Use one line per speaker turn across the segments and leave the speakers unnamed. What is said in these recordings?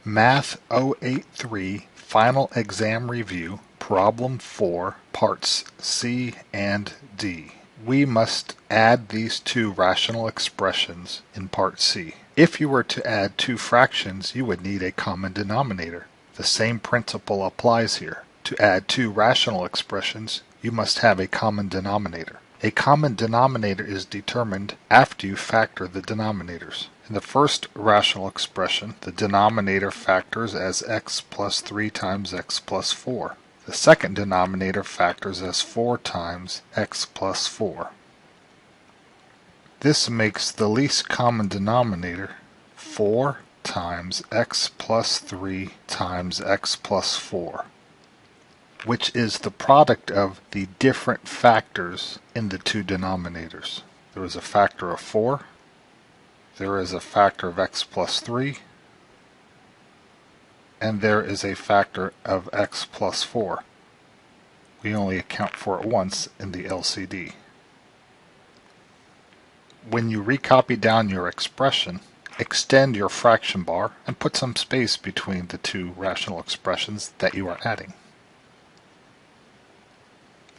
Math083 Final Exam Review, Problem 4, Parts C and D. We must add these two rational expressions in Part C. If you were to add two fractions, you would need a common denominator. The same principle applies here. To add two rational expressions, you must have a common denominator. A common denominator is determined after you factor the denominators. In the first rational expression, the denominator factors as x plus 3 times x plus 4. The second denominator factors as 4 times x plus 4. This makes the least common denominator 4 times x plus 3 times x plus 4, which is the product of the different factors in the two denominators. There is a factor of 4, there is a factor of x plus 3, and there is a factor of x plus 4. We only account for it once in the LCD. When you recopy down your expression, extend your fraction bar and put some space between the two rational expressions that you are adding.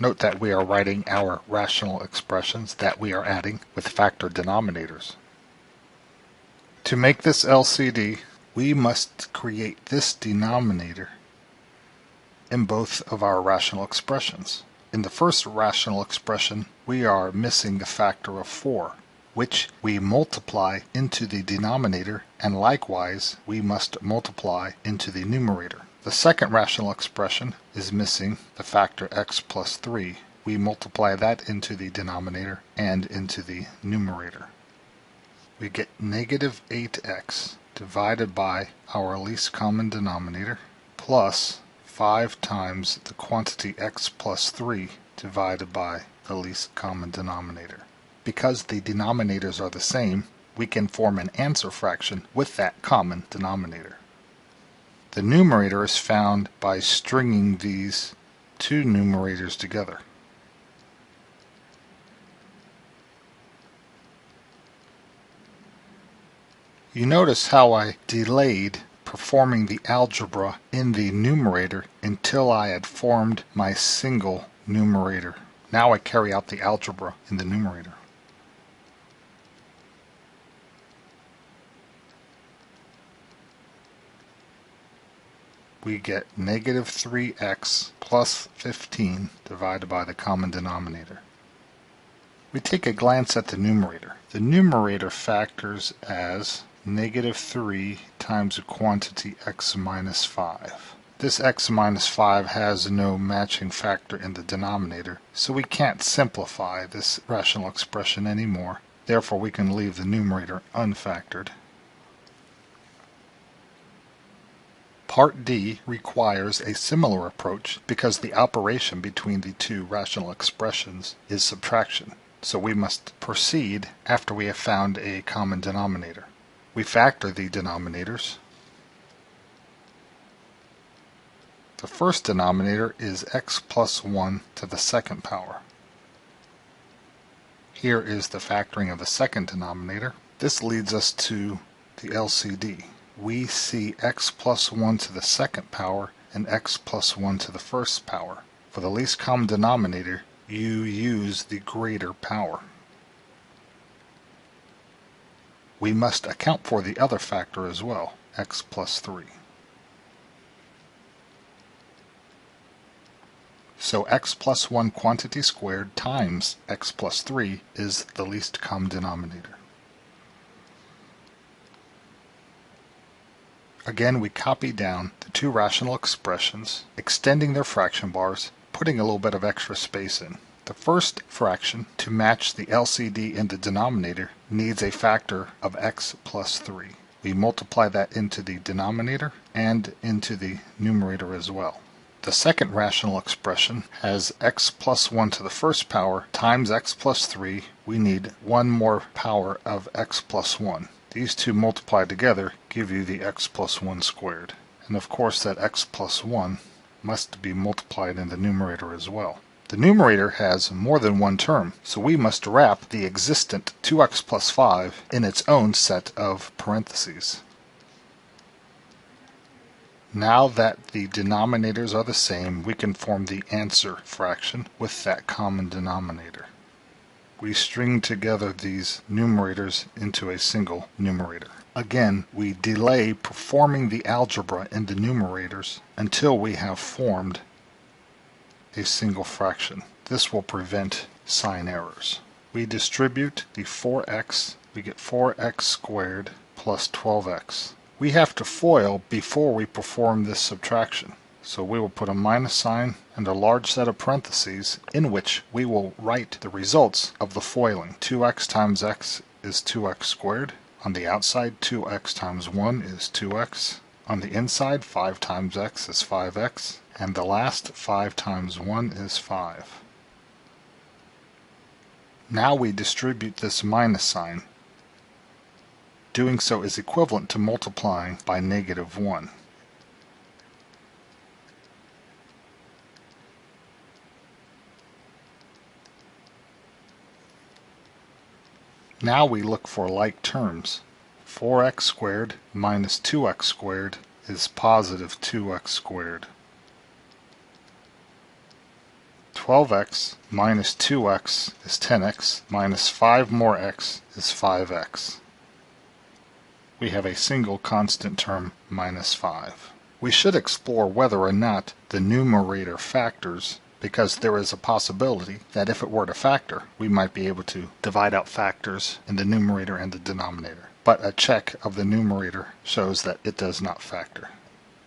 Note that we are writing our rational expressions that we are adding with factor denominators. To make this LCD, we must create this denominator in both of our rational expressions. In the first rational expression, we are missing the factor of 4, which we multiply into the denominator, and likewise we must multiply into the numerator. The second rational expression is missing the factor x plus 3. We multiply that into the denominator and into the numerator. We get negative 8x divided by our least common denominator plus 5 times the quantity x plus 3 divided by the least common denominator. Because the denominators are the same, we can form an answer fraction with that common denominator. The numerator is found by stringing these two numerators together. You notice how I delayed performing the algebra in the numerator until I had formed my single numerator. Now I carry out the algebra in the numerator. We get negative 3x plus 15 divided by the common denominator. We take a glance at the numerator. The numerator factors as negative 3 times the quantity x minus 5. This x minus 5 has no matching factor in the denominator, so we can't simplify this rational expression anymore. Therefore, we can leave the numerator unfactored. Part D requires a similar approach because the operation between the two rational expressions is subtraction. So we must proceed after we have found a common denominator. We factor the denominators. The first denominator is x plus 1 to the second power. Here is the factoring of the second denominator. This leads us to the LCD. We see x plus 1 to the second power and x plus 1 to the first power. For the least common denominator, you use the greater power. We must account for the other factor as well, x plus 3. So x plus 1 quantity squared times x plus 3 is the least common denominator. Again, we copy down the two rational expressions, extending their fraction bars, putting a little bit of extra space in. The first fraction, to match the LCD in the denominator, needs a factor of x plus 3. We multiply that into the denominator and into the numerator as well. The second rational expression has x plus 1 to the first power times x plus 3. We need one more power of x plus 1. These two multiplied together give you the x plus 1 squared. And of course that x plus 1 must be multiplied in the numerator as well. The numerator has more than one term, so we must wrap the existent 2x plus 5 in its own set of parentheses. Now that the denominators are the same, we can form the answer fraction with that common denominator. We string together these numerators into a single numerator. Again, we delay performing the algebra in the numerators until we have formed a single fraction. This will prevent sign errors. We distribute the 4x, we get 4x squared plus 12x. We have to FOIL before we perform this subtraction. So we will put a minus sign and a large set of parentheses in which we will write the results of the FOILing. 2x times x is 2x squared. On the outside, 2x times 1 is 2x. On the inside, 5 times x is 5x. And the last, 5 times 1 is 5. Now we distribute this minus sign. Doing so is equivalent to multiplying by negative 1. Now we look for like terms. 4x squared minus 2x squared is positive 2x squared. 12x minus 2x is 10x, minus 5 more x is 5x. We have a single constant term, minus 5. We should explore whether or not the numerator factors, because there is a possibility that if it were to factor, we might be able to divide out factors in the numerator and the denominator. But a check of the numerator shows that it does not factor.